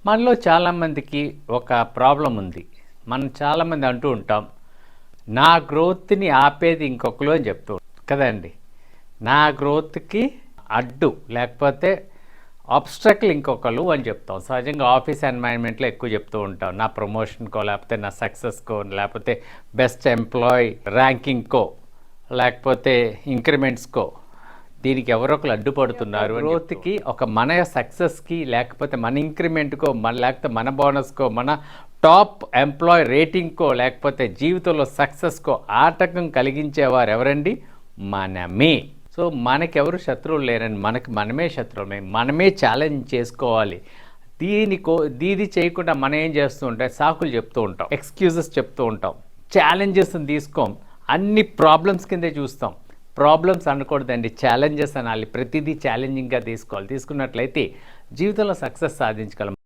మనలో చాలామందికి ఒక ప్రాబ్లం ఉంది. మనం చాలామంది అంటూ ఉంటాం, నా గ్రోత్‌ని ఆపేది ఇంకొకరు అని చెప్తూ కదండీ. నా గ్రోత్‌కి అడ్డు లేకపోతే ఆబ్స్ట్రకిల్ ఇంకొకరు అని చెప్తాం. సహజంగా ఆఫీస్ ఎన్వైరన్మెంట్లో ఎక్కువ చెప్తూ ఉంటాం. నా ప్రమోషన్కో, లేకపోతే నా సక్సెస్కో, లేకపోతే బెస్ట్ ఎంప్లాయీ ర్యాంకింగ్కో, లేకపోతే ఇంక్రిమెంట్స్కో దీనికి ఎవరొకరు అడ్డుపడుతున్నారు. గ్రోత్కి ఒక మన సక్సెస్కి, లేకపోతే మన ఇంక్రిమెంట్కో, లేకపోతే మన బోనస్కో, మన టాప్ ఎంప్లాయీ రేటింగ్కో, లేకపోతే జీవితంలో సక్సెస్కో ఆటంకం కలిగించేవారు ఎవరండి? మనమే. సో మనకెవరు శత్రువులు లేరండి, మనమే శత్రువులమే. మనమే ఛాలెంజ్ చేసుకోవాలి. దీది చేయకుండా మనం ఏం చేస్తూ ఉంటాం? సాకులు చెప్తూ ఉంటాం, ఎక్స్క్యూజెస్ చెప్తూ ఉంటాం, ఛాలెంజెస్ని తీసుకోం, అన్ని ప్రాబ్లమ్స్ కిందే చూస్తాం. ప్రాబ్లమ్స్ అనకూడదండి, ఛాలెంజెస్ అనాలి. ప్రతిదీ ఛాలెంజింగ్గా తీసుకున్నట్లయితే జీవితంలో సక్సెస్ సాధించగలం.